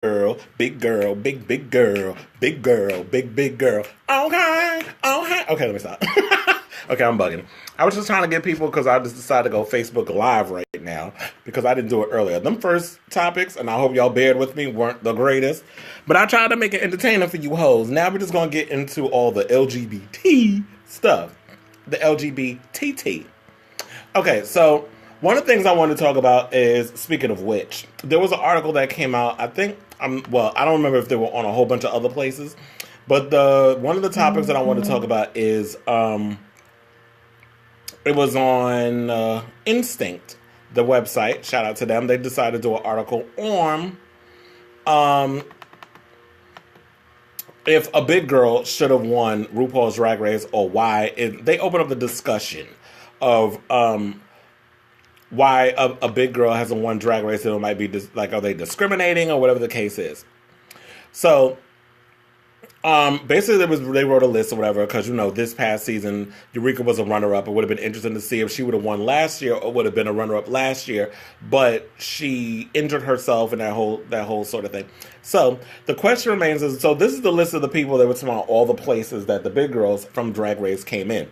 girl, big girl, big girl, big girl, big girl. Okay, okay. Okay, let me stop. Okay, I'm bugging. I was just trying to get people because I just decided to go Facebook Live right now because I didn't do it earlier. Them first topics, and I hope y'all bared with me, weren't the greatest. But I tried to make it entertaining for you hoes. Now we're just going to get into all the LGBT stuff. The LGBTea. Okay, so one of the things I want to talk about is, speaking of which, there was an article that came out, I think, I don't remember if they were on a whole bunch of other places, but one of the topics that I want to talk about is, it was on Instinct, the website, shout out to them. They decided to do an article on if a big girl should have won RuPaul's Drag Race or why. They open up the discussion of why a big girl hasn't won Drag Race, and it might be are they discriminating or whatever the case is. So, basically they wrote a list or whatever, because, this past season, Eureka was a runner-up. It would have been interesting to see if she would have won last year or would have been a runner-up last year, but she injured herself and that whole sort of thing. So, the question remains so this is the list of the people that were talking about all the places that the big girls from Drag Race came in.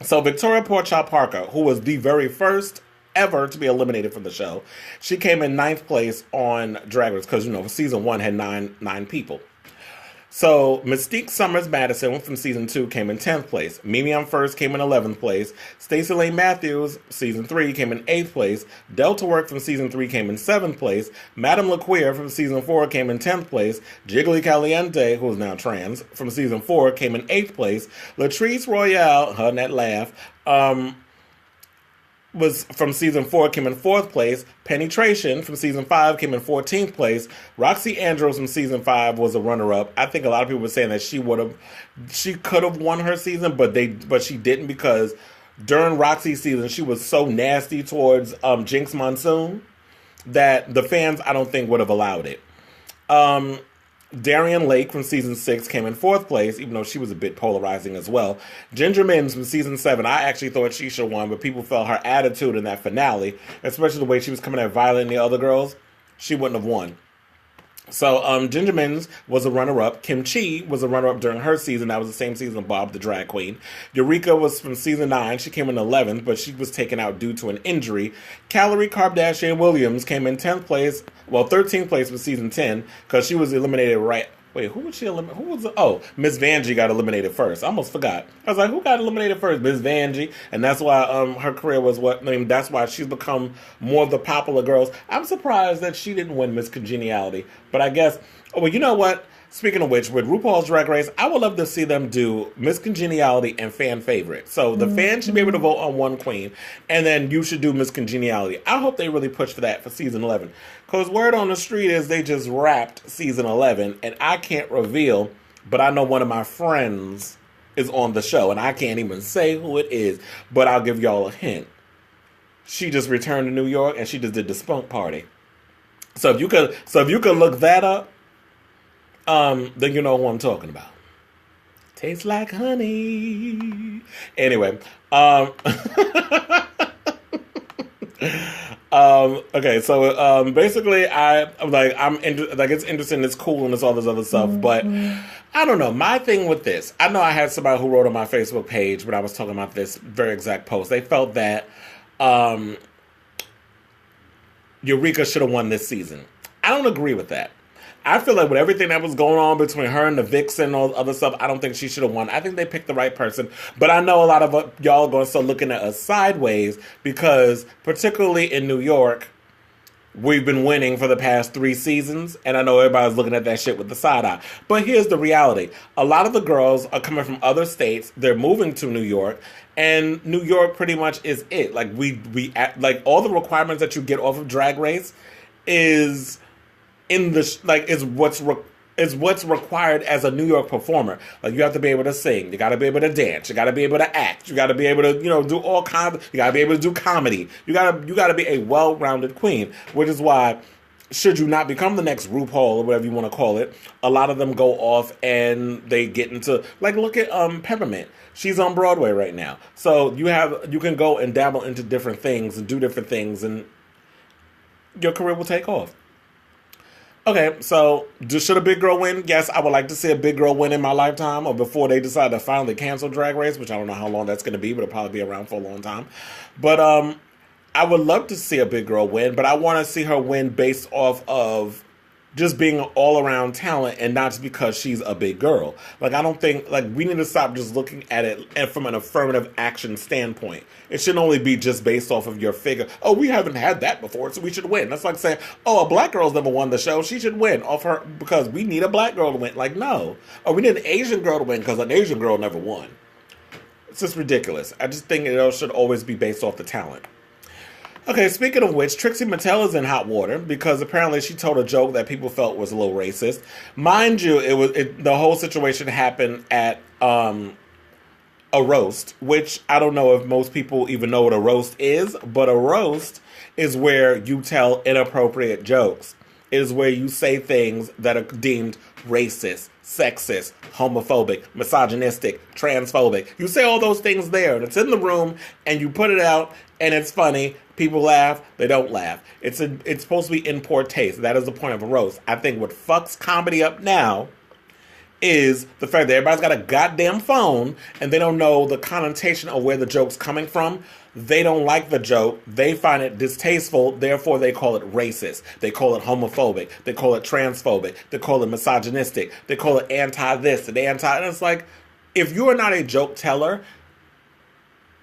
So Victoria Porchop Parker, who was the very first ever to be eliminated from the show, she came in 9th place on Drag Race because, season 1 had nine people. So Mystique Summers Madison from season 2 came in 10th place. Mimi on First came in 11th place. Stacey Lane Matthews, season 3, came in 8th place. Delta Work from season 3 came in 7th place. Madame LaQueer from season 4 came in 10th place. Jiggly Caliente, who is now trans, from season 4 came in 8th place. Latrice Royale, her and that laugh, was from season 4, came in 4th place. Penetration from season 5 came in 14th place. Roxy Andrews from season 5 was a runner-up. I think a lot of people were saying that she could have won her season, but she didn't, because during Roxy's season she was so nasty towards Jinx Monsoon that the fans, I don't think, would have allowed it. Darian Lake from season 6 came in 4th place, even though she was a bit polarizing as well. Ginger Minns from season 7, I actually thought she should have won, but people felt her attitude in that finale, especially the way she was coming at Violet and the other girls, she wouldn't have won. So Ginger Minns was a runner-up. Kim Chi was a runner-up during her season. That was the same season of Bob the Drag Queen. Eureka was from season 9. She came in 11th, but she was taken out due to an injury. Calorie Kardashian Williams came in 10th place, 13th place for season 10, because she was eliminated right... Wait, who was she eliminated? Who was Miss Vanjie got eliminated first. I almost forgot. I was like, who got eliminated first? Miss Vanjie. And that's why her career was that's why she's become more of the popular girls. I'm surprised that she didn't win Miss Congeniality. But I guess, well, you know what? Speaking of which, with RuPaul's Drag Race, I would love to see them do Miss Congeniality and Fan Favorite. So the fans should be able to vote on one queen, and then you should do Miss Congeniality. I hope they really push for that for season 11. Because word on the street is they just wrapped season 11, and I can't reveal, but I know one of my friends is on the show, and I can't even say who it is, but I'll give y'all a hint. She just returned to New York, and she just did the spunk party. So if you could look that up, then you know who I'm talking about. Tastes like honey. Anyway, okay, so basically, it's interesting, it's cool, and it's all this other stuff, but I don't know. My thing with this, I know I had somebody who wrote on my Facebook page when I was talking about this very exact post. They felt that Eureka should have won this season. I don't agree with that. I feel like with everything that was going on between her and the Vixen and all the other stuff, I don't think she should have won. I think they picked the right person. But I know a lot of y'all are going to start looking at us sideways because, particularly in New York, we've been winning for the past 3 seasons. And I know everybody's looking at that shit with the side eye. But here's the reality. A lot of the girls are coming from other states. They're moving to New York. And New York pretty much is it. Like, all the requirements that you get off of Drag Race is... is what's required as a New York performer. Like, you have to be able to sing, you got to be able to dance, you got to be able to act, you got to be able to do all kinds. You got to be able to do comedy. You got to be a well-rounded queen. Which is why, should you not become the next RuPaul or whatever you want to call it, a lot of them go off and they get into, like, look at Peppermint. She's on Broadway right now, so you can go and dabble into different things and do different things, and your career will take off. Okay, so should a big girl win? Yes, I would like to see a big girl win in my lifetime, or before they decide to finally cancel Drag Race, which I don't know how long that's going to be, but it'll probably be around for a long time. But I would love to see a big girl win, but I want to see her win based off of just being an all-around talent and not just because she's a big girl. Like, I don't think, like, we need to stop just looking at it and from an affirmative action standpoint. It shouldn't only be just based off of your figure. Oh, we haven't had that before, so we should win. That's like saying, oh, a black girl's never won the show, she should win off her because we need a black girl to win. Like, no. Or we need an Asian girl to win because an Asian girl never won. It's just ridiculous. I just think it should always be based off the talent. Okay, speaking of which, Trixie Mattel is in hot water because apparently she told a joke that people felt was a little racist. Mind you, the whole situation happened at a roast, which I don't know if most people even know what a roast is, but a roast is where you tell inappropriate jokes. It is where you say things that are deemed racist, sexist, homophobic, misogynistic, transphobic. You say all those things there, and it's in the room, and you put it out, and it's funny. People laugh, they don't laugh. It's supposed to be in poor taste. That is the point of a roast. I think what fucks comedy up now is the fact that everybody's got a goddamn phone, and they don't know the connotation of where the joke's coming from. They don't like the joke. They find it distasteful. Therefore, they call it racist. They call it homophobic. They call it transphobic. They call it misogynistic. They call it anti-this and anti... And it's like, if you are not a joke teller,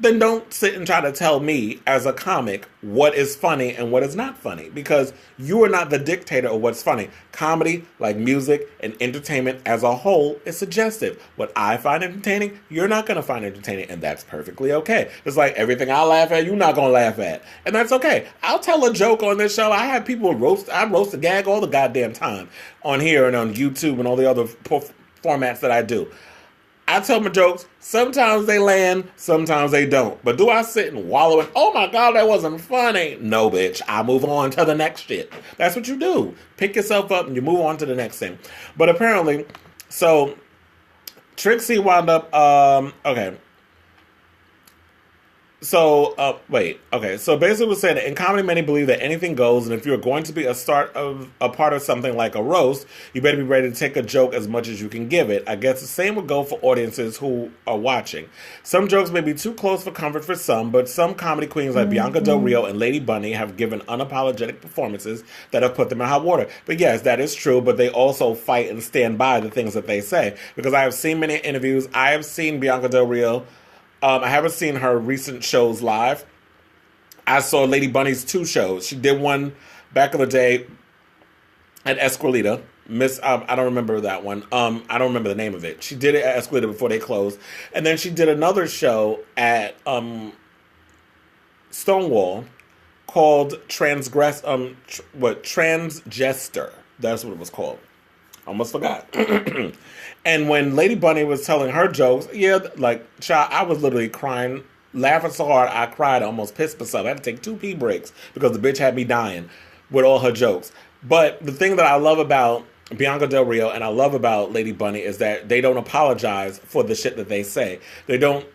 then don't sit and try to tell me as a comic what is funny and what is not funny, because you are not the dictator of what's funny. Comedy, like music and entertainment as a whole, is suggestive. What I find entertaining, you're not going to find entertaining, and that's perfectly okay. It's like everything I laugh at, you're not going to laugh at, and that's okay. I'll tell a joke on this show. I have people roast a gag all the goddamn time on here and on YouTube and all the other formats that I do. I tell my jokes. Sometimes they land, sometimes they don't. But do I sit and wallow in, oh my God, that wasn't funny? No, bitch. I move on to the next shit. That's what you do. Pick yourself up and you move on to the next thing. But apparently, so Trixie wound up, okay. So, So basically we're saying that in comedy, many believe that anything goes, and if you're going to be a part of something like a roast, you better be ready to take a joke as much as you can give it. I guess the same would go for audiences who are watching. Some jokes may be too close for comfort for some, but some comedy queens like Bianca Del Rio and Lady Bunny have given unapologetic performances that have put them in hot water. But yes, that is true, but they also fight and stand by the things that they say. Because I have seen many interviews. I have seen Bianca Del Rio. I haven't seen her recent shows live. I saw Lady Bunny's 2 shows. She did one back in the day at Esquilita. I don't remember that one. I don't remember the name of it. She did it at Esquilita before they closed. And then she did another show at Stonewall called Transgester. That's what it was called. Almost forgot. And when Lady Bunny was telling her jokes, child, I was literally crying, laughing so hard I cried, I almost pissed myself. I had to take 2 pee breaks because the bitch had me dying with all her jokes. But the thing that I love about Bianca Del Rio and I love about Lady Bunny is that they don't apologize for the shit that they say. They don't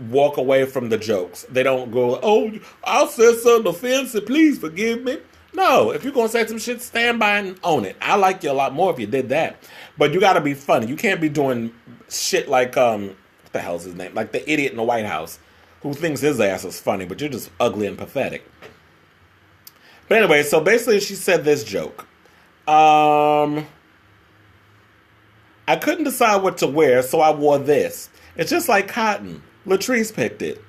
walk away from the jokes. They don't go, oh, I said something offensive, please forgive me. No, if you're going to say some shit, stand by and own it. I like you a lot more if you did that. But you got to be funny. You can't be doing shit like, what the hell's his name? Like the idiot in the White House who thinks his ass is funny, but you're just ugly and pathetic. But anyway, so basically she said this joke. I couldn't decide what to wear, so I wore this. It's just like cotton. Latrice picked it.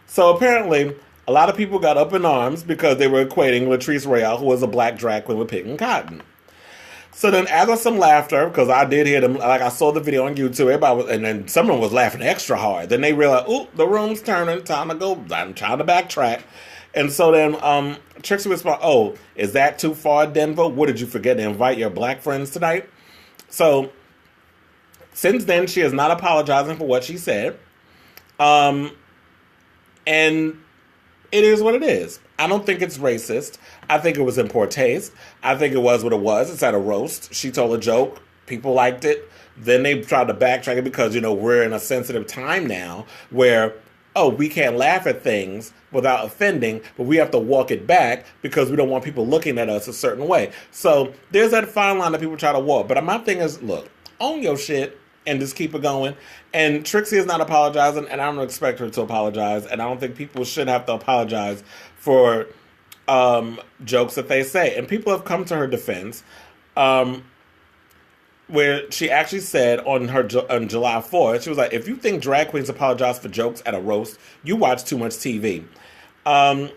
So apparently, a lot of people got up in arms because they were equating Latrice Royale, who was a black drag queen, with picking cotton. So then, after some laughter, because I did hear them, like I saw the video on YouTube, and then someone was laughing extra hard. Then they realized, ooh, the room's turning, time to go, I'm trying to backtrack. And so then Trixie responded, oh, is that too far, Denver? What, did you forget to invite your black friends tonight? So, since then, she is not apologizing for what she said. And it is what it is. I don't think it's racist. I think it was in poor taste. I think it was what it was. It's at a roast. She told a joke. People liked it. Then they tried to backtrack it because, we're in a sensitive time now where oh, we can't laugh at things without offending, but we have to walk it back because we don't want people looking at us a certain way. So there's that fine line that people try to walk. But my thing is, look, own your shit and just keep it going. And Trixie is not apologizing, and I don't expect her to apologize. And I don't think people should have to apologize for jokes that they say. And people have come to her defense, where she actually said on July 4th, she was like, if you think drag queens apologize for jokes at a roast, you watch too much TV. I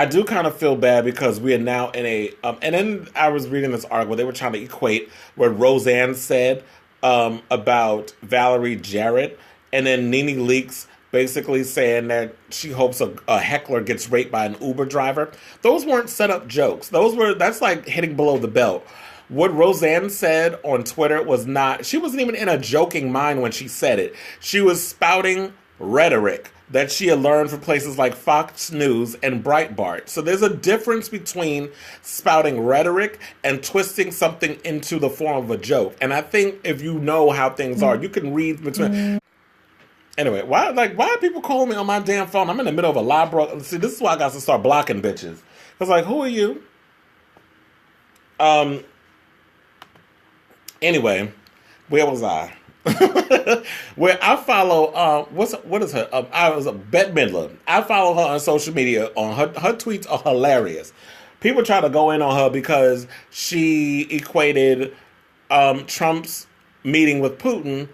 do kind of feel bad because we are now in a... and then I was reading this article where they were trying to equate what Roseanne said about Valerie Jarrett, and then Nene Leakes basically saying that she hopes a heckler gets raped by an Uber driver. Those weren't set up jokes. That's like hitting below the belt. What Roseanne said on Twitter was not... She wasn't even in a joking mind when she said it. She was spouting rhetoric that she had learned from places like Fox News and Breitbart. So there's a difference between spouting rhetoric and twisting something into the form of a joke. And I think if you know how things are, you can read between... Anyway, why are people calling me on my damn phone? I'm in the middle of a live broadcast. See, this is why I got to start blocking bitches. I was like, who are you? Anyway, where was I? Where I follow, what is her? I was Bette Midler. I follow her on social media. On her tweets are hilarious. People try to go in on her because she equated Trump's meeting with Putin.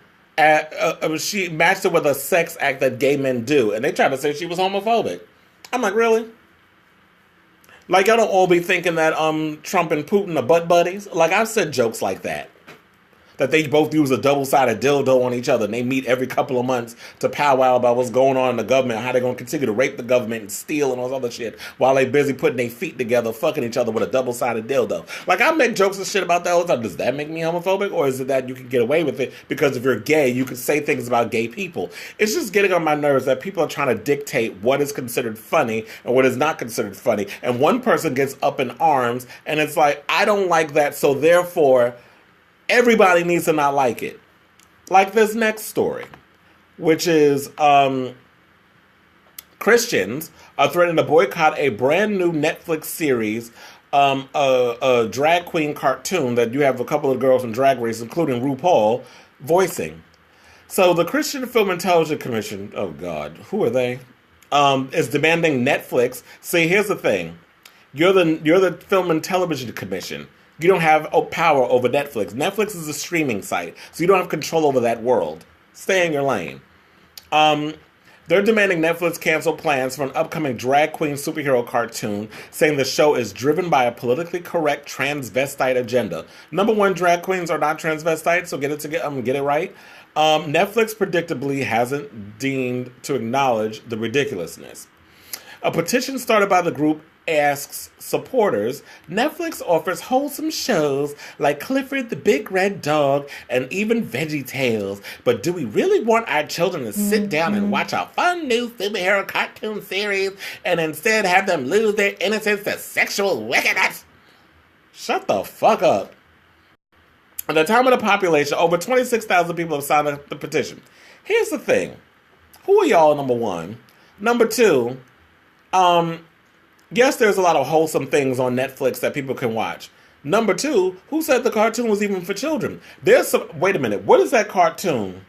She matched it with a sex act that gay men do, and they tried to say she was homophobic. I'm like, really? Like, y'all don't all be thinking that Trump and Putin are butt buddies? Like, I've said jokes like that. That they both use a double-sided dildo on each other, and they meet every couple of months to powwow about what's going on in the government, how they're going to continue to rape the government and steal and all this other shit, while they busy putting their feet together, fucking each other with a double-sided dildo. Like, I make jokes and shit about that all the time. Does that make me homophobic, or is it that you can get away with it because if you're gay, you can say things about gay people? It's just getting on my nerves that people are trying to dictate what is considered funny and what is not considered funny, and one person gets up in arms, and it's like, I don't like that, so therefore... everybody needs to not like it. Like this next story, which is Christians are threatening to boycott a brand new Netflix series, a drag queen cartoon that you have a couple of girls from Drag Race, including RuPaul, voicing. So the Christian Film and Television Commission, oh God, who are they? Is demanding Netflix. See, here's the thing. You're the Film and Television Commission. You don't have power over Netflix. Netflix is a streaming site, so you don't have control over that world. Stay in your lane. They're demanding Netflix cancel plans for an upcoming drag queen superhero cartoon, saying the show is driven by a politically correct transvestite agenda. Number one, drag queens are not transvestites, so get it right. Netflix predictably hasn't deemed to acknowledge the ridiculousness. A petition started by the group asks supporters, Netflix offers wholesome shows like Clifford the Big Red Dog and even Veggie Tales, but do we really want our children to sit down and watch a fun new superhero cartoon series and instead have them lose their innocence to sexual wickedness? Shut the fuck up. At the time of the population, over 26,000 people have signed the petition. Here's the thing. Who are y'all, number one? Number two, yes, there's a lot of wholesome things on Netflix that people can watch. Number two, who said the cartoon was even for children? Wait a minute, what is that cartoon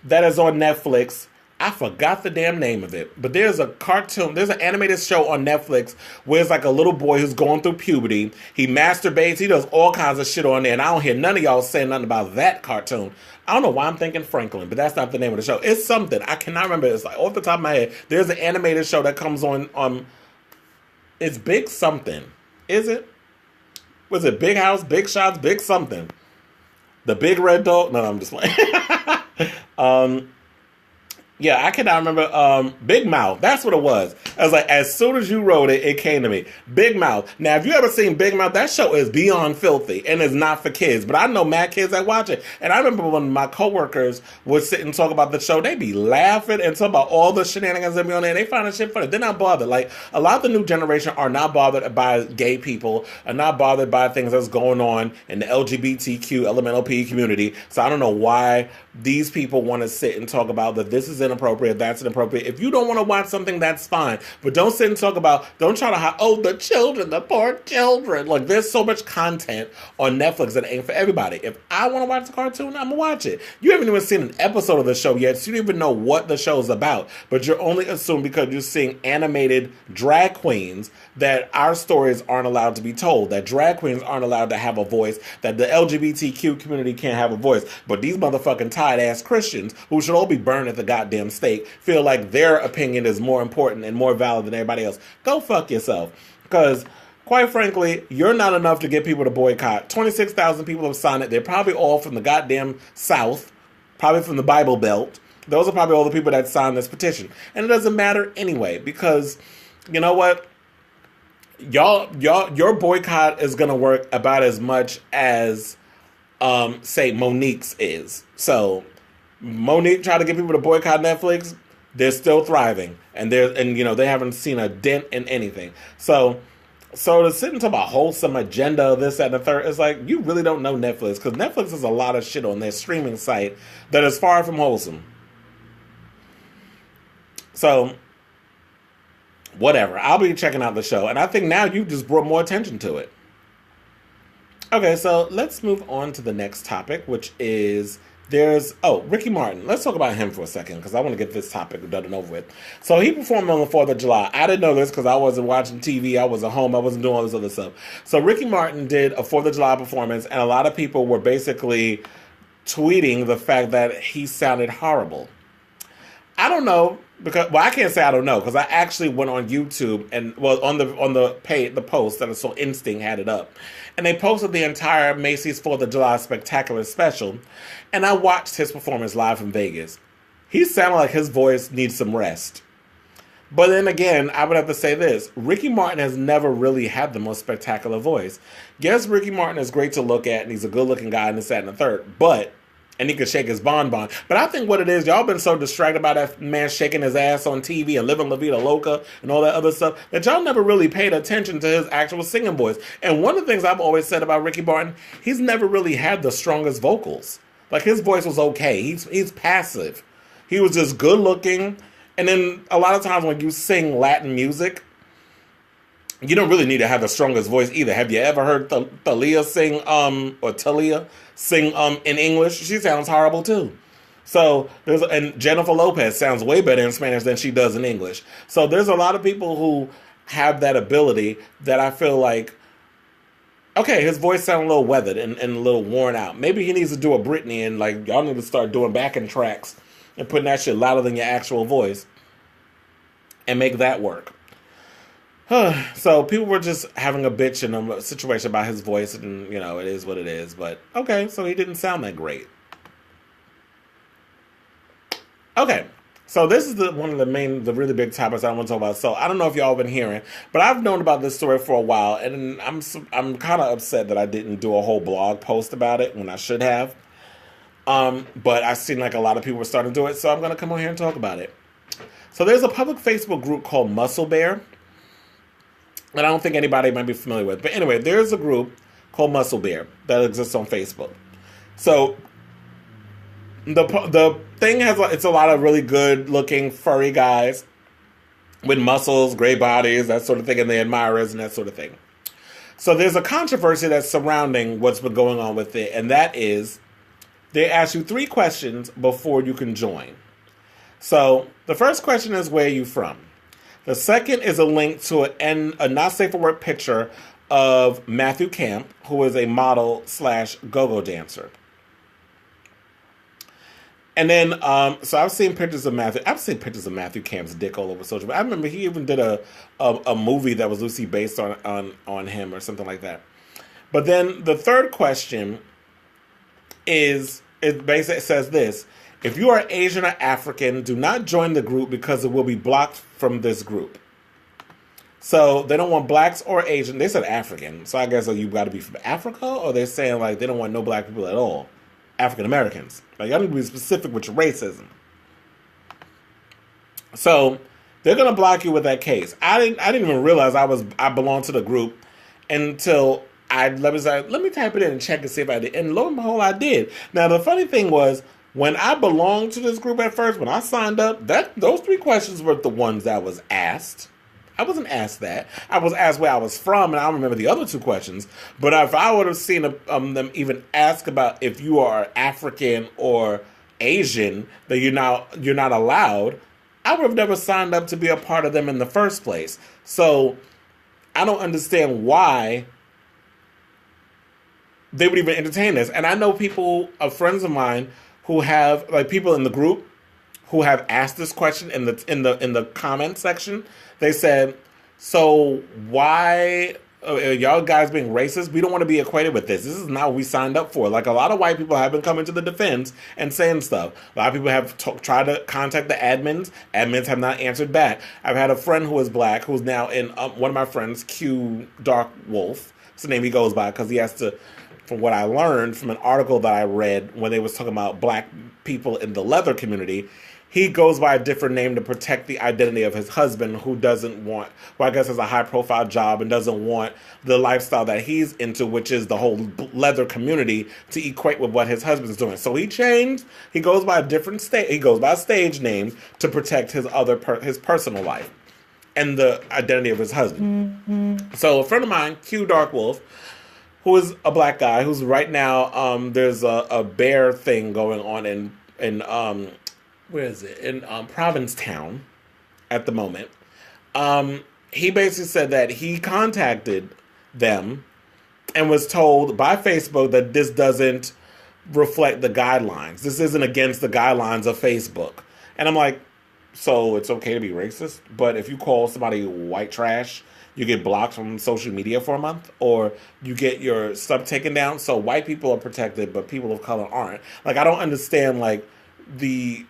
that is on Netflix? I forgot the damn name of it. But there's a cartoon, there's an animated show on Netflix where it's like a little boy who's going through puberty. He masturbates, he does all kinds of shit on there, and I don't hear none of y'all saying nothing about that cartoon. I don't know why I'm thinking Franklin, but that's not the name of the show. It's something. I cannot remember. It's like off the top of my head. There's an animated show that comes on it's Big something. Is it? Was it Big House, Big Shots, Big something? The Big Red Dog? No, I'm just playing. Yeah, I cannot remember. Big Mouth. That's what it was. I was like, as soon as you wrote it, it came to me. Big Mouth. Now, if you ever seen Big Mouth, that show is beyond filthy and is not for kids. But I know mad kids that watch it. And I remember when my coworkers would sit and talk about the show, they'd be laughing and talk about all the shenanigans that be on there. They find the shit funny. They're not bothered. Like, a lot of the new generation are not bothered by gay people, are not bothered by things that's going on in the LGBTQ, LMNOP community. So I don't know why these people want to sit and talk about that this is inappropriate, that's inappropriate. If you don't want to watch something, that's fine. But don't sit and talk about, don't try to hide, oh, the children, the poor children. Like, there's so much content on Netflix that ain't for everybody. If I want to watch the cartoon, I'm going to watch it. You haven't even seen an episode of the show yet, so you don't even know what the show's about. But you're only assuming because you're seeing animated drag queens that our stories aren't allowed to be told, that drag queens aren't allowed to have a voice, that the LGBTQ community can't have a voice. But these motherfucking tired-ass Christians, who should all be burned at the goddamn stake, feel like their opinion is more important and more valid than everybody else. Go fuck yourself. Because, quite frankly, you're not enough to get people to boycott. 26,000 people have signed it. They're probably all from the goddamn South, probably from the Bible Belt. Those are probably all the people that signed this petition. And it doesn't matter anyway, because, you know what? Your boycott is going to work about as much as, say, Monique's is. So, Monique tried to get people to boycott Netflix. They're still thriving, and they haven't seen a dent in anything. So to sit and talk about wholesome agenda, this, that, and the third, it's like, you really don't know Netflix, because Netflix has a lot of shit on their streaming site that is far from wholesome. So, whatever. I'll be checking out the show, and I think now you just brought more attention to it. Okay, so let's move on to the next topic, which is Ricky Martin. Let's talk about him for a second, because I want to get this topic done and over with. So he performed on the 4th of July. I didn't know this because I wasn't watching TV. I was at home. I wasn't doing all this other stuff. So Ricky Martin did a 4th of July performance, and a lot of people were basically tweeting the fact that he sounded horrible. I don't know, because, well, I can't say I don't know, because I actually went on YouTube and, well, on the post that I saw Instinct had it up, and they posted the entire Macy's 4th of July Spectacular special, and I watched his performance live from Vegas. He sounded like his voice needs some rest. But then again, I would have to say this. Ricky Martin has never really had the most spectacular voice. Yes, Ricky Martin is great to look at, and he's a good-looking guy, and this, that, and the third, and he could shake his bonbon. But I think what it is, y'all been so distracted by that man shaking his ass on TV and living La Vida Loca and all that other stuff that y'all never really paid attention to his actual singing voice. And one of the things I've always said about Ricky Martin, he's never really had the strongest vocals. Like, his voice was okay. He's passive. He was just good looking. And then a lot of times when you sing Latin music, you don't really need to have the strongest voice either. Have you ever heard Thalia sing, or Talia sing in English? She sounds horrible too. So and Jennifer Lopez sounds way better in Spanish than she does in English. So there's a lot of people who have that ability that I feel like, okay, his voice sounds a little weathered and a little worn out. Maybe he needs to do a Britney, and like, y'all need to start doing backing tracks and putting that shit louder than your actual voice and make that work. So people were just having a bitch in a situation about his voice, and, it is what it is. But, okay, so he didn't sound that great. Okay, so this is one of the really big topics I want to talk about. So I don't know if y'all have been hearing, but I've known about this story for a while, and I'm kind of upset that I didn't do a whole blog post about it when I should have. But I've seen like a lot of people were starting to do it, so I'm going to come on here and talk about it. So there's a public Facebook group called Muscle Bear, that I don't think anybody might be familiar with. But anyway, there's a group called Muscle Bear that exists on Facebook. So the thing it's a lot of really good looking furry guys with muscles, great bodies, that sort of thing, and the admirers and that sort of thing. So there's a controversy that's surrounding what's been going on with it, and that is they ask you 3 questions before you can join. So the first question is, where are you from? The second is a link to a not safe for work picture of Matthew Camp, who is a model / go-go dancer. And then, so I've seen pictures of Matthew Camp's dick all over social media. I remember he even did a movie that was loosely based on him or something like that. But then the third question it basically says this: if you are Asian or African, do not join the group because it will be blocked from this group. So they don't want blacks or Asian. They said African. So I guess you got to be from Africa, or they're saying like they don't want no black people at all. African Americans. Like, y'all need to be specific with your racism. So they're gonna block you with that case. I didn't even realize I belonged to the group until let me type it in and check and see if I did. And lo and behold, I did. Now the funny thing was, When I belonged to this group at first, when I signed up, that those three questions were the ones that was asked. I wasn't asked that. I was asked where I was from, and I don't remember the other two questions. But if I would have seen them even ask about if you are African or Asian, that you're not allowed, I would have never signed up to be a part of them in the first place. So I don't understand why they would even entertain this. And I know people, friends of mine, who have like people in the group who have asked this question in the comment section. They said, "So why are y'all guys being racist? We don't want to be equated with this. This is not what we signed up for." Like a lot of white people have been coming to the defense and saying stuff. A lot of people have tried to contact the admins. Admins have not answered back. I've had a friend who is black who's now in one of my friends, Q Dark Wolf. That's the name he goes by because he has to. From what I learned from an article that I read when they was talking about black people in the leather community, he goes by a different name to protect the identity of his husband, who doesn't want, well, I guess has a high-profile job and doesn't want the lifestyle that he's into, which is the whole leather community, to equate with what his husband's doing. So he changed. He goes by a different he goes by a stage name to protect his his personal life and the identity of his husband. Mm-hmm. So a friend of mine, Q Dark Wolf, who is a black guy, who's right now, there's a bear thing going on in where is it? In Provincetown at the moment. He basically said that he contacted them and was told by Facebook that this doesn't reflect the guidelines. This isn't against the guidelines of Facebook. And I'm like, so it's okay to be racist, but if you call somebody white trash, you get blocked from social media for a month, or you get your stuff taken down. So white people are protected, but people of color aren't. Like, I don't understand, like, the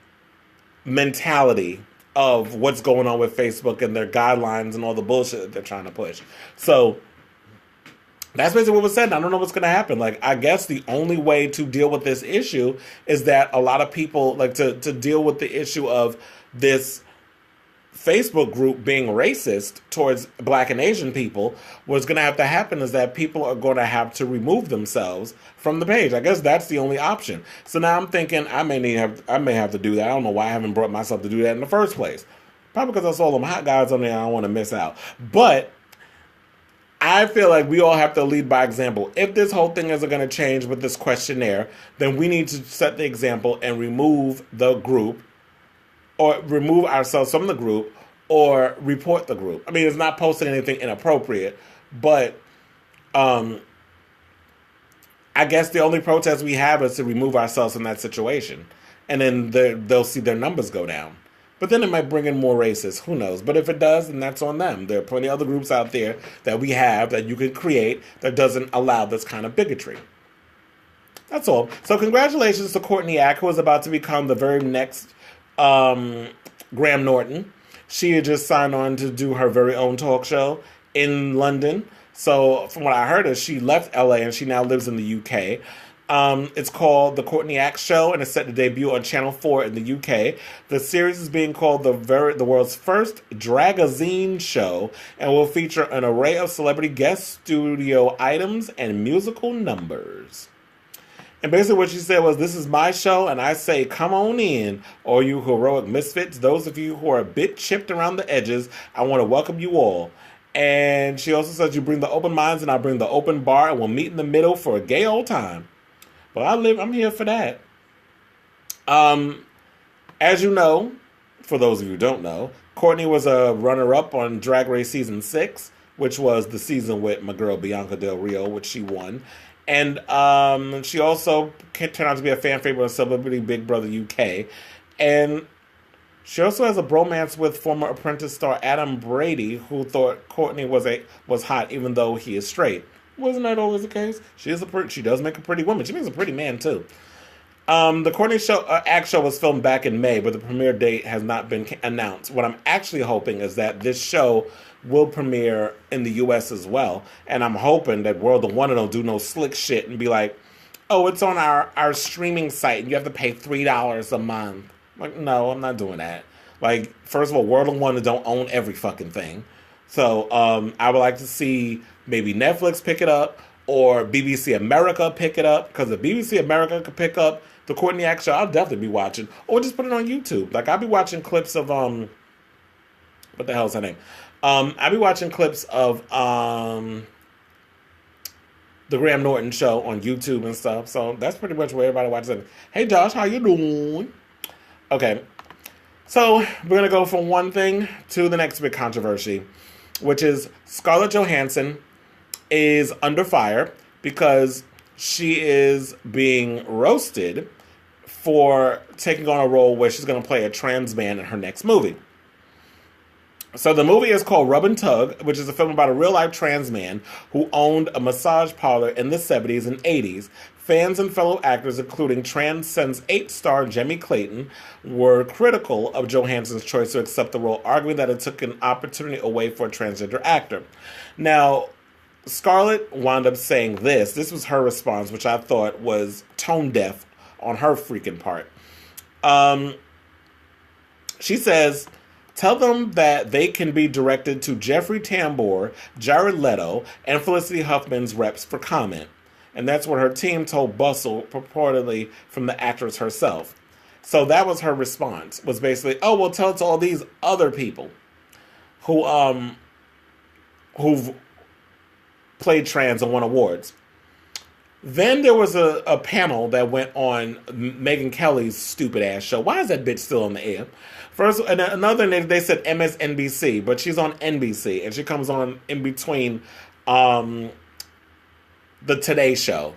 mentality of what's going on with Facebook and their guidelines and all the bullshit that they're trying to push. So that's basically what was said. I don't know what's going to happen. Like, I guess the only way to deal with this issue is that a lot of people, like, to deal with the issue of this Facebook group being racist towards black and Asian people, what's going to have to happen is that people are going to have to remove themselves from the page. I guess that's the only option. So now I'm thinking I may have to do that. I don't know why I haven't brought myself to do that in the first place. Probably because I saw them hot guys on there and I don't want to miss out. But I feel like we all have to lead by example. If this whole thing isn't going to change with this questionnaire, then we need to set the example and remove the group, or remove ourselves from the group, or report the group. I mean, it's not posting anything inappropriate, but I guess the only protest we have is to remove ourselves from that situation. And then they'll see their numbers go down. But then it might bring in more racists. Who knows? But if it does, then that's on them. There are plenty of other groups out there that we have that you can create that doesn't allow this kind of bigotry. That's all. So congratulations to Courtney Act, who is about to become the very next Graham Norton. She had just signed on to do her very own talk show in London. So from what I heard is she left LA and she now lives in the UK. It's called The Courtney Act Show and it's set to debut on Channel 4 in the UK. The series is being called the world's first dragazine show and will feature an array of celebrity guest studio items and musical numbers. And basically what she said was, this is my show, and I say, come on in, all you heroic misfits. Those of you who are a bit chipped around the edges, I want to welcome you all. And she also says, you bring the open minds, and I bring the open bar, and we'll meet in the middle for a gay old time. Well, I'm here for that. As you know, for those of you who don't know, Courtney was a runner-up on Drag Race Season 6, which was the season with my girl Bianca Del Rio, which she won. And she also turned out to be a fan favorite of Celebrity Big Brother UK. And she also has a bromance with former Apprentice star Adam Brady, who thought Courtney was hot even though he is straight. Wasn't that always the case? She does make a pretty woman. She makes a pretty man, too. The Courtney Act Show was filmed back in May, but the premiere date has not been announced. What I'm actually hoping is that this show will premiere in the U.S. as well. And I'm hoping that World of Wonder don't do no slick shit and be like, oh, it's on our streaming site and you have to pay $3 a month. Like, no, I'm not doing that. Like, first of all, World of Wonder don't own every fucking thing. So I would like to see maybe Netflix pick it up, or BBC America pick it up. Because if BBC America could pick up the Courtney Act show, I'll definitely be watching. Or just put it on YouTube. Like, I'll be watching clips of, what the hell is her name? I'll be watching clips of, the Graham Norton show on YouTube and stuff. So that's pretty much where everybody watches it. Hey, Josh, how you doing? Okay. So we're going to go from one thing to the next big controversy, which is Scarlett Johansson is under fire because she is being roasted for taking on a role where she's going to play a trans man in her next movie. So the movie is called Rub and Tug, which is a film about a real-life trans man who owned a massage parlor in the 70s and 80s. Fans and fellow actors, including Trans Sense 8 star Jemmy Clayton, were critical of Johansson's choice to accept the role, arguing that it took an opportunity away for a transgender actor. Now, Scarlett wound up saying this. This was her response, which I thought was tone deaf on her freaking part. She says, "Tell them that they can be directed to Jeffrey Tambor, Jared Leto, and Felicity Huffman's reps for comment." And that's what her team told Bustle, purportedly from the actress herself. So that was her response, was basically, oh, well, tell it to all these other people who've played trans and won awards. Then there was a panel that went on Megyn Kelly's stupid ass show. Why is that bitch still on the air? First, and another name, they said MSNBC, but she's on NBC, and she comes on in between the Today Show.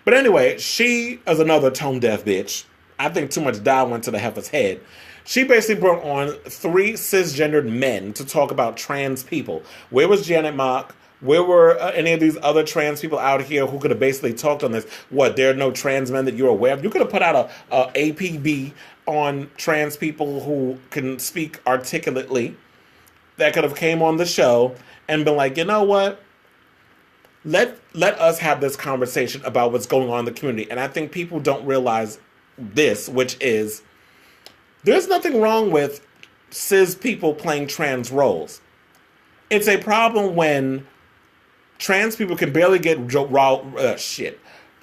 But anyway, she is another tone-deaf bitch. I think too much dye went to the heifer's head. She basically brought on 3 cisgendered men to talk about trans people. Where was Janet Mock? Where were any of these other trans people out here who could have basically talked on this? What, there are no trans men that you're aware of? You could have put out a APB on trans people who can speak articulately that could have came on the show and been like, you know what? Let us have this conversation about what's going on in the community. And I think people don't realize this, which is there's nothing wrong with cis people playing trans roles. It's a problem when trans people can barely get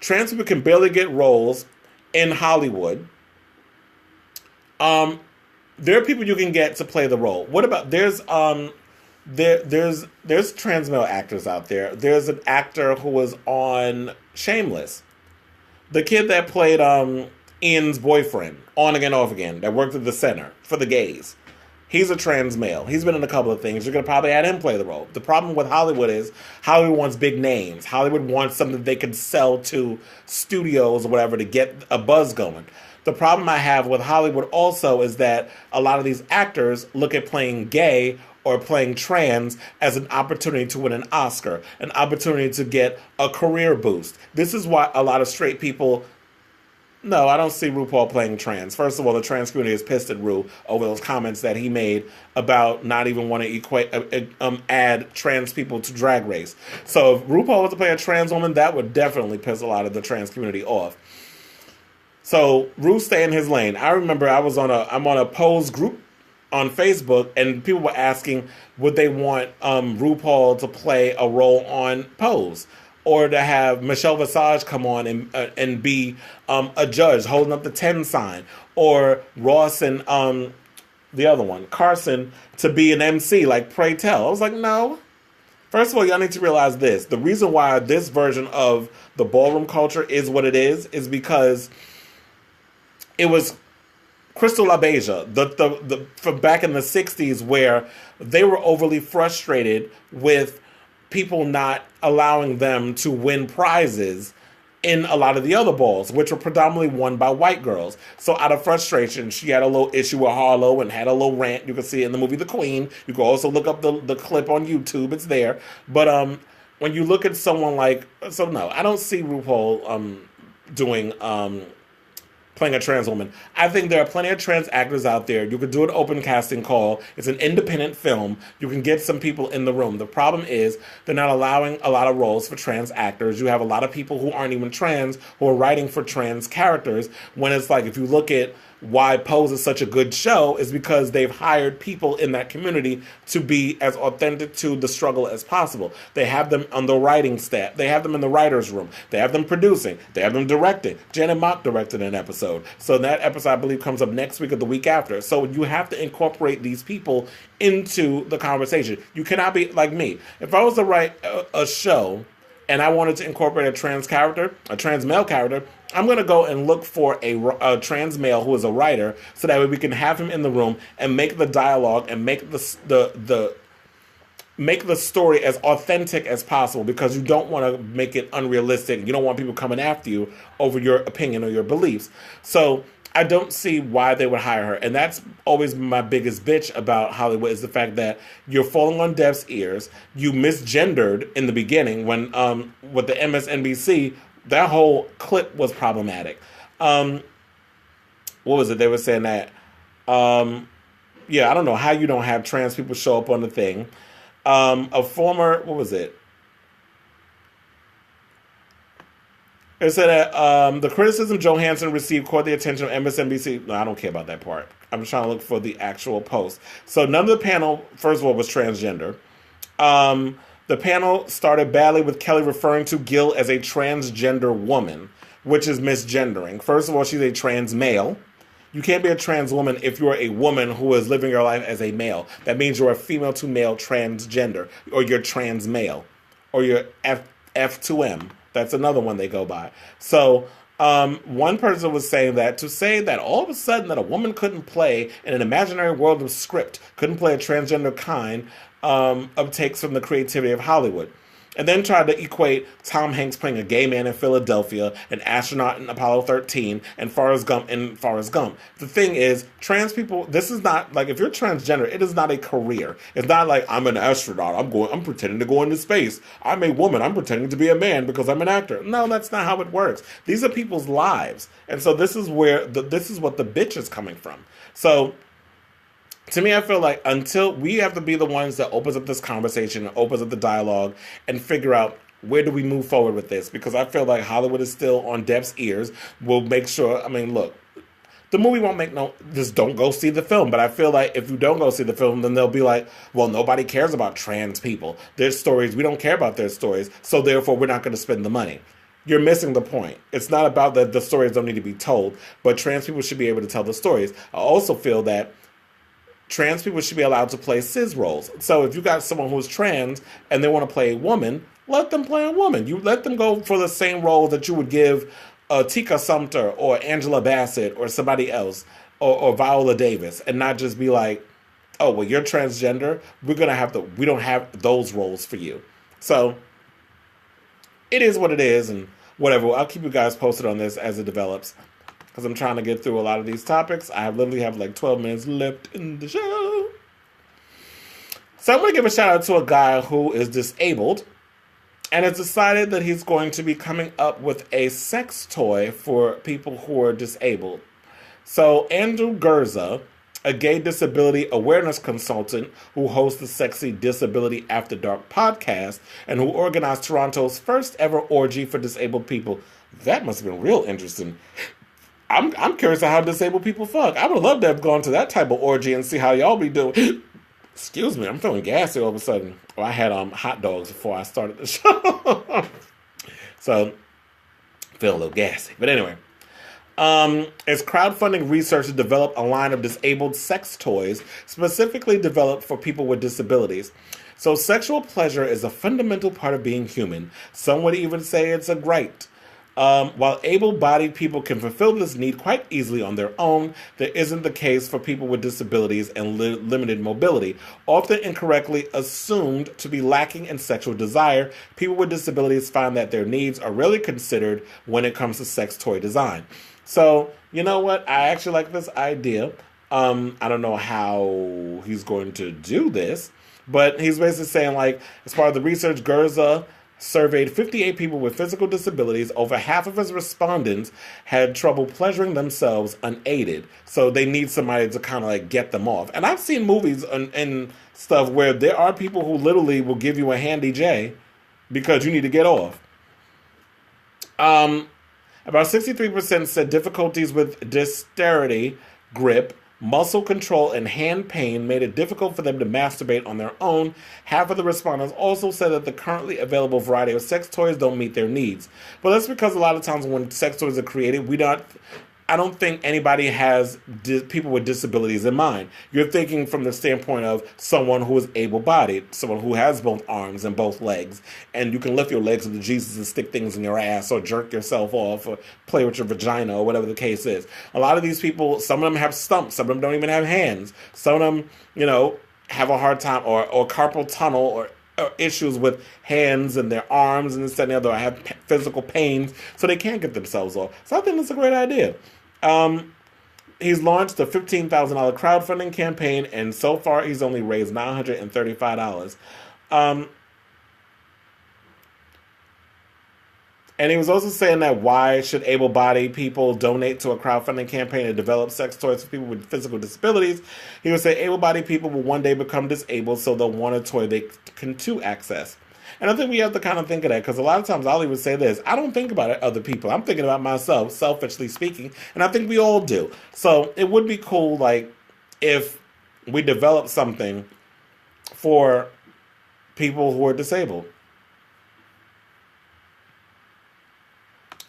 Trans people can barely get roles in Hollywood. There are people you can get to play the role. What about there's trans male actors out there. There's an actor who was on Shameless, the kid that played Ian's boyfriend on again, off again, that worked at the center for the gays. He's a trans male. He's been in a couple of things. You're going to probably have him play the role. The problem with Hollywood is Hollywood wants big names. Hollywood wants something they can sell to studios or whatever to get a buzz going. The problem I have with Hollywood also is that a lot of these actors look at playing gay or playing trans as an opportunity to win an Oscar, an opportunity to get a career boost. This is why a lot of straight people... No, I don't see RuPaul playing trans. First of all, the trans community is pissed at Ru over those comments that he made about not even want to add trans people to Drag Race. So if RuPaul was to play a trans woman, that would definitely piss a lot of the trans community off. So Ru stay in his lane. I remember I'm on a Pose group on Facebook, and people were asking, would they want RuPaul to play a role on Pose? Or to have Michelle Visage come on and be a judge holding up the 10 sign. Or Ross and the other one, Carson, to be an MC like Pray Tell. I was like, no. First of all, y'all need to realize this. The reason why this version of the ballroom culture is what it is because it was Crystal LaBeija, from back in the 60s, where they were overly frustrated with people not allowing them to win prizes in a lot of the other balls, which were predominantly won by white girls. So out of frustration, she had a little issue with Harlow and had a little rant. You can see it in the movie The Queen. You can also look up the clip on YouTube. It's there. But when you look at someone like... So no, I don't see RuPaul doing... playing a trans woman. I think there are plenty of trans actors out there. You could do an open casting call. It's an independent film. You can get some people in the room. The problem is they're not allowing a lot of roles for trans actors. You have a lot of people who aren't even trans who are writing for trans characters, when it's like, if you look at why Pose is such a good show is because they've hired people in that community to be as authentic to the struggle as possible. They have them on the writing staff. They have them in the writer's room. They have them producing. They have them directing. Janet Mock directed an episode. So that episode, I believe, comes up next week or the week after. So you have to incorporate these people into the conversation. You cannot be like me. If I was to write a show and I wanted to incorporate a trans character, a trans male character, I'm going to go and look for a trans male who is a writer, so that way we can have him in the room and make the dialogue and make make the story as authentic as possible, because you don't want to make it unrealistic. You don't want people coming after you over your opinion or your beliefs. So I don't see why they would hire her. And that's always my biggest bitch about Hollywood, is the fact that you're falling on deaf ears. You misgendered in the beginning when with the MSNBC, that whole clip was problematic. What was it? They were saying that, yeah, I don't know how you don't have trans people show up on the thing. A former, what was it? It said that the criticism Johansson received caught the attention of MSNBC. No, I don't care about that part. I'm trying to look for the actual post. So none of the panel, first of all, was transgender. The panel started badly with Kelly referring to Gil as a transgender woman, which is misgendering. First of all, she's a trans male. You can't be a trans woman if you're a woman who is living your life as a male. That means you're a female to male transgender, or you're trans male, or you're F2M. That's another one they go by. So one person was saying that to say that all of a sudden that a woman couldn't play in an imaginary world of script, couldn't play a transgender kind, takes from the creativity of Hollywood. And then tried to equate Tom Hanks playing a gay man in Philadelphia, an astronaut in Apollo 13, and Forrest Gump in Forrest Gump. The thing is, trans people, this is not, like, if you're transgender, it is not a career. It's not like, I'm an astronaut, I'm pretending to go into space. I'm a woman, I'm pretending to be a man because I'm an actor. No, that's not how it works. These are people's lives. And so this is where, this is what the bitch is coming from. So, to me, I feel like until we have to be the ones that opens up this conversation and opens up the dialogue and figure out where do we move forward with this, because I feel like Hollywood is still on deaf's ears. We'll make sure, I mean, look, the movie won't make just don't go see the film. But I feel like if you don't go see the film, then they'll be like, well, nobody cares about trans people. Their stories, we don't care about their stories, so therefore we're not going to spend the money. You're missing the point. It's not about that the stories don't need to be told, but trans people should be able to tell the stories. I also feel that trans people should be allowed to play cis roles. So if you got someone who's trans and they want to play a woman, let them play a woman. You let them go for the same role that you would give Tika Sumpter or Angela Bassett or somebody else, or Viola Davis, and not just be like, oh, well, you're transgender. We don't have those roles for you. So it is what it is, and whatever. I'll keep you guys posted on this as it develops, because I'm trying to get through a lot of these topics. I literally have like 12 minutes left in the show. So I'm going to give a shout out to a guy who is disabled and has decided that he's going to be coming up with a sex toy for people who are disabled. So Andrew Gerza, a gay disability awareness consultant who hosts the Sexy Disability After Dark podcast and who organized Toronto's first ever orgy for disabled people. That must have been real interesting. I'm curious how disabled people fuck. I would love to have gone to that type of orgy and see how y'all be doing. Excuse me, I'm feeling gassy all of a sudden. Well, I had hot dogs before I started the show. So, feel a little gassy. But anyway, it's crowdfunding research to develop a line of disabled sex toys specifically developed for people with disabilities. So sexual pleasure is a fundamental part of being human. Some would even say it's a right. While able-bodied people can fulfill this need quite easily on their own, that isn't the case for people with disabilities and limited mobility. Often incorrectly assumed to be lacking in sexual desire, people with disabilities find that their needs are rarely considered when it comes to sex toy design. So, you know what? I actually like this idea. I don't know how he's going to do this, but he's basically saying, like, as part of the research, Gerza surveyed 58 people with physical disabilities. Over half of his respondents had trouble pleasuring themselves unaided. So they need somebody to kind of like get them off. And I've seen movies and stuff where there are people who literally will give you a handy J because you need to get off. About 63% said difficulties with dexterity, grip, muscle control, and hand pain made it difficult for them to masturbate on their own. Half of the respondents also said that the currently available variety of sex toys don't meet their needs. But that's because a lot of times when sex toys are created, I don't think anybody has people with disabilities in mind. You're thinking from the standpoint of someone who is able-bodied, someone who has both arms and both legs, and you can lift your legs into Jesus and stick things in your ass or jerk yourself off or play with your vagina or whatever the case is. A lot of these people, some of them have stumps, some of them don't even have hands. Some of them, have a hard time or carpal tunnel or issues with hands and their arms and this, that, and the other, or have physical pains, so they can't get themselves off. So I think that's a great idea. He's launched a $15,000 crowdfunding campaign, and so far he's only raised $935. And he was also saying that why should able-bodied people donate to a crowdfunding campaign to develop sex toys for people with physical disabilities? He would say able-bodied people will one day become disabled, so they'll want a toy they can too access. And I think we have to kind of think of that, because a lot of times Ollie would say this: I don't think about other people. I'm thinking about myself, selfishly speaking, and I think we all do. So it would be cool, like, if we develop something for people who are disabled.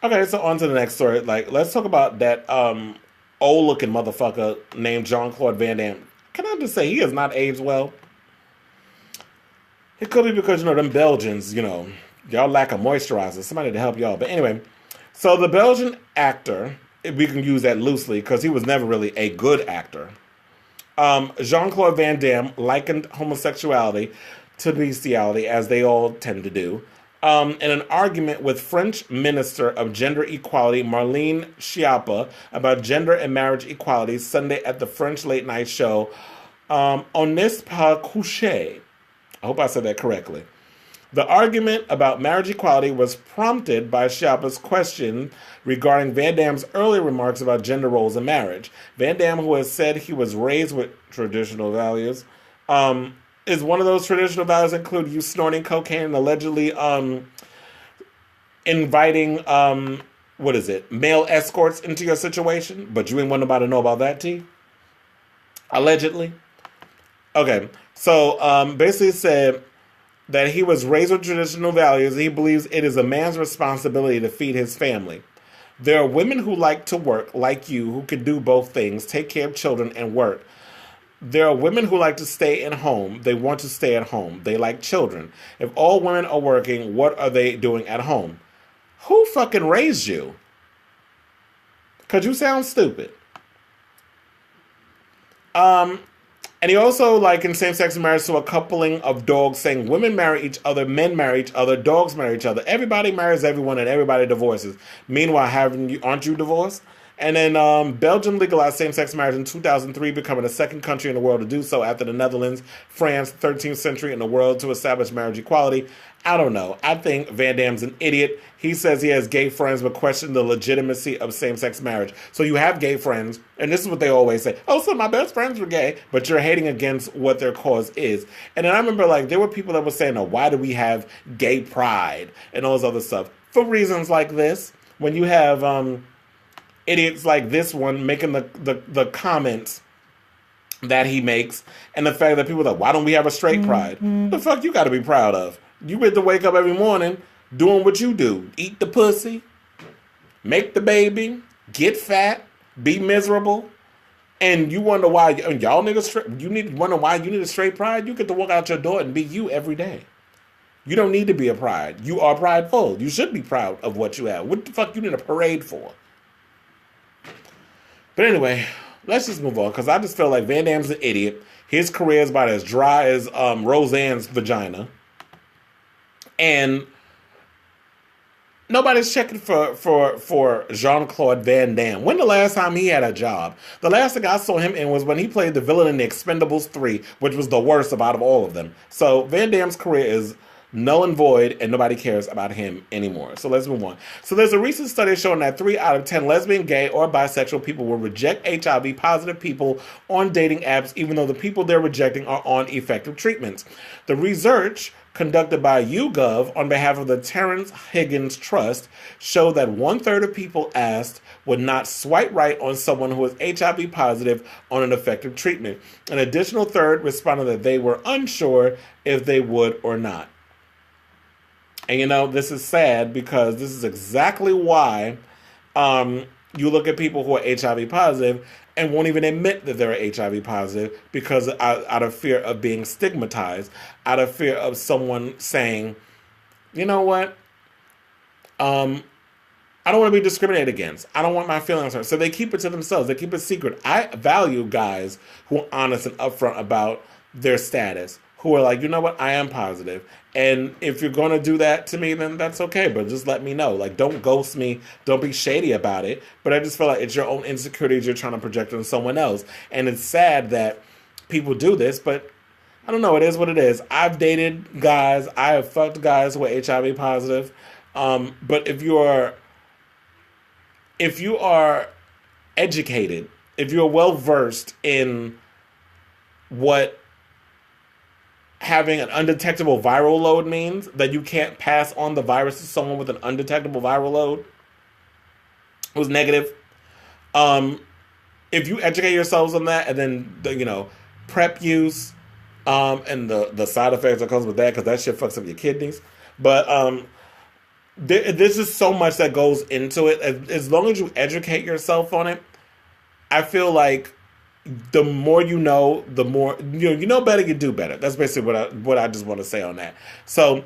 Okay, so on to the next story. Like, let's talk about that old-looking motherfucker named Jean-Claude Van Damme. Can I just say, he has not aged well? It could be because, them Belgians, y'all lack a moisturizer. Somebody to help y'all. But anyway, so the Belgian actor, we can use that loosely because he was never really a good actor. Jean-Claude Van Damme likened homosexuality to bestiality, as they all tend to do, in an argument with French Minister of Gender Equality Marlene Schiappa about gender and marriage equality Sunday at the French late-night show On n'est pas couché. I hope I said that correctly. The argument about marriage equality was prompted by Schiappa's question regarding Van Damme's earlier remarks about gender roles in marriage. Van Damme, who has said he was raised with traditional values, is one of those traditional values include you snorting cocaine and allegedly inviting, male escorts into your situation? But you ain't want nobody to know about that, T? Allegedly? Okay. So, basically said that he was raised with traditional values. He believes it is a man's responsibility to feed his family. There are women who like to work, like you, who can do both things, take care of children and work. There are women who like to stay at home. They want to stay at home. They like children. If all women are working, what are they doing at home? Who fucking raised you? Because you sound stupid. And he also likened same-sex marriage to a coupling of dogs, saying women marry each other, men marry each other, dogs marry each other. Everybody marries everyone and everybody divorces. Meanwhile, aren't you divorced? And then Belgium legalized same-sex marriage in 2003, becoming the second country in the world to do so after the Netherlands, France, 13th century in the world to establish marriage equality. I don't know. I think Van Damme's an idiot. He says he has gay friends but questions the legitimacy of same-sex marriage. So you have gay friends, and this is what they always say. Oh, so my best friends were gay, but you're hating against what their cause is. And then I remember, there were people that were saying, oh, why do we have gay pride and all this other stuff? For reasons like this. When you have idiots like this one making the comments that he makes, and the fact that people are like, why don't we have a straight pride? The fuck you got to be proud of? You get to wake up every morning doing what you do. Eat the pussy, make the baby, get fat, be miserable, and you wonder why y'all need wonder why you need a straight pride? You get to walk out your door and be you every day. You don't need to be a pride. You are prideful. You should be proud of what you have. What the fuck you need a parade for? But anyway, let's just move on, because I just feel like Van Damme's an idiot. His career is about as dry as Roseanne's vagina. And nobody's checking for Jean-Claude Van Damme. When the last time he had a job? The last thing I saw him in was when he played the villain in The Expendables 3, which was the worst out of all of them. So Van Damme's career is null and void, and nobody cares about him anymore. So let's move on. So there's a recent study showing that 3 out of 10 lesbian, gay, or bisexual people will reject HIV-positive people on dating apps, even though the people they're rejecting are on effective treatments. The research conducted by YouGov on behalf of the Terrence Higgins Trust showed that 1/3 of people asked would not swipe right on someone who was HIV positive on an effective treatment. An additional third responded that they were unsure if they would or not. And this is sad because this is exactly why you look at people who are HIV positive and won't even admit that they're HIV positive because out of fear of being stigmatized, out of fear of someone saying, you know what, I don't want to be discriminated against. I don't want my feelings hurt. So they keep it to themselves. They keep it secret. I value guys who are honest and upfront about their status, who are like, you know what, I am positive. And if you're going to do that to me, then that's okay. But just let me know. Like, don't ghost me. Don't be shady about it. But I just feel like it's your own insecurities you're trying to project on someone else. And it's sad that people do this, but I don't know. It is what it is. I've dated guys. I have fucked guys who are HIV positive. But if you are educated, if you're well versed in what having an undetectable viral load means, that you can't pass on the virus to someone with an undetectable viral load who's negative. If you educate yourselves on that, and then PrEP use, and the side effects that comes with that, because that shit fucks up your kidneys. But there's just so much that goes into it. As long as you educate yourself on it, I feel like the more you know, the more you know better, you do better. That's basically what I just want to say on that. So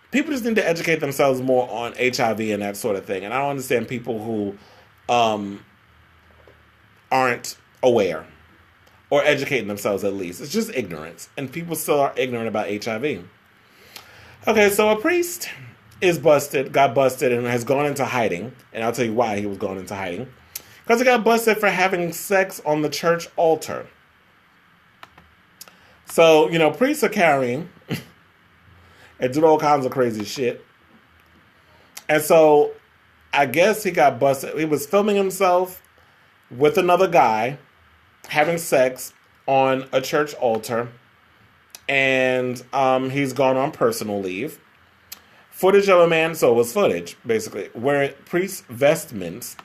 people just need to educate themselves more on HIV and that sort of thing. And I don't understand people who aren't aware or educating themselves at least. It's just ignorance, and people still are ignorant about HIV. Okay, so a priest got busted, and has gone into hiding, and I'll tell you why he was going into hiding. Because he got busted for having sex on the church altar. So, priests are carrying and doing all kinds of crazy shit. And so, I guess he got busted. He was filming himself with another guy having sex on a church altar. And he's gone on personal leave. Footage of a man, so it was footage, basically, wearing priest vestments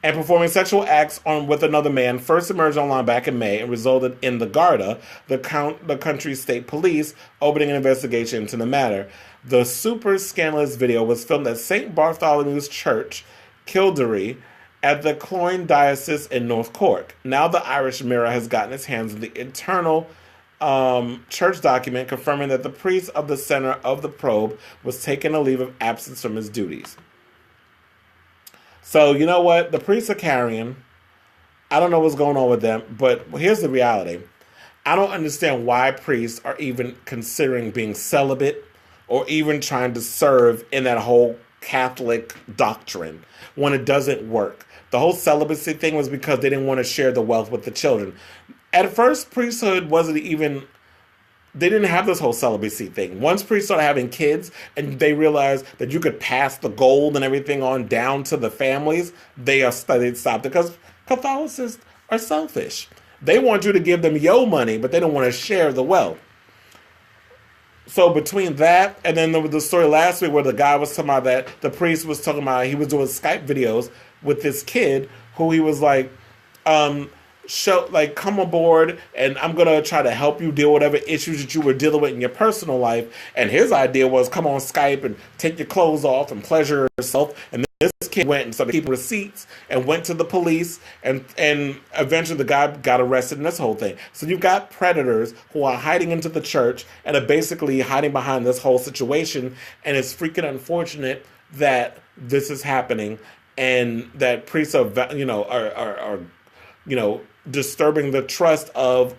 and performing sexual acts with another man first emerged online back in May and resulted in the Garda, the country's state police, opening an investigation into the matter. The super scandalous video was filmed at St. Bartholomew's Church, Kildare, at the Cloyne Diocese in North Cork. Now the Irish Mirror has gotten its hands on the internal church document confirming that the priest of the center of the probe was taking a leave of absence from his duties. So, you know what? The priests are carrying. I don't know what's going on with them, but here's the reality. I don't understand why priests are even considering being celibate or even trying to serve in that whole Catholic doctrine when it doesn't work. The whole celibacy thing was because they didn't want to share the wealth with the children. At first, priesthood wasn't even... They didn't have this whole celibacy thing. Once priests started having kids and they realized that you could pass the gold and everything on down to the families, they stopped because Catholics are selfish. They want you to give them your money, but they don't want to share the wealth. So between that and then there was the story last week where the guy was talking about that the priest was talking about he was doing Skype videos with this kid who he was like, come aboard and I'm gonna try to help you deal with whatever issues that you were dealing with in your personal life. And his idea was come on Skype and take your clothes off and pleasure yourself. And this kid went and started keeping receipts and went to the police and eventually the guy got arrested in this whole thing. So you've got predators who are hiding into the church and are basically hiding behind this whole situation. And it's freaking unfortunate that this is happening and that priests are disturbing the trust of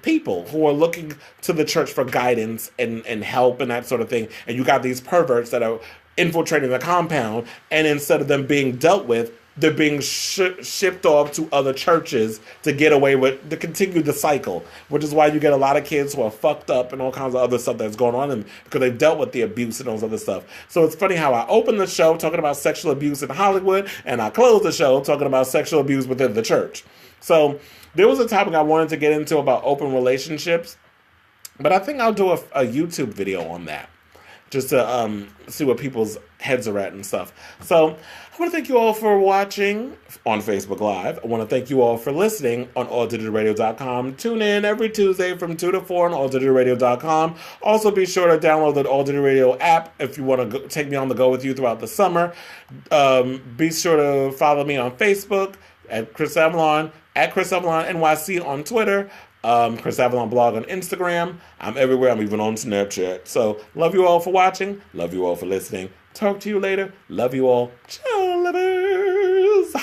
people who are looking to the church for guidance and help and that sort of thing. And you got these perverts that are infiltrating the compound, and instead of them being dealt with, they're being shipped off to other churches to continue the cycle, which is why you get a lot of kids who are fucked up and all kinds of other stuff that's going on because they've dealt with the abuse and all this other stuff. So it's funny how I opened the show talking about sexual abuse in Hollywood, and I closed the show talking about sexual abuse within the church. So there was a topic I wanted to get into about open relationships. But I think I'll do a YouTube video on that, just to see what people's heads are at and stuff. So I want to thank you all for watching on Facebook Live. I want to thank you all for listening on alldigitalradio.com. Tune in every Tuesday from 2 to 4 on alldigitalradio.com. Also, be sure to download the All Digital Radio app if you want to take me on the go with you throughout the summer. Be sure to follow me on Facebook at Chris Avalon, at Chris Avalon NYC on Twitter. Chris Avalon blog on Instagram. I'm everywhere. I'm even on Snapchat. So, love you all for watching. Love you all for listening. Talk to you later. Love you all. Ciao, lovers.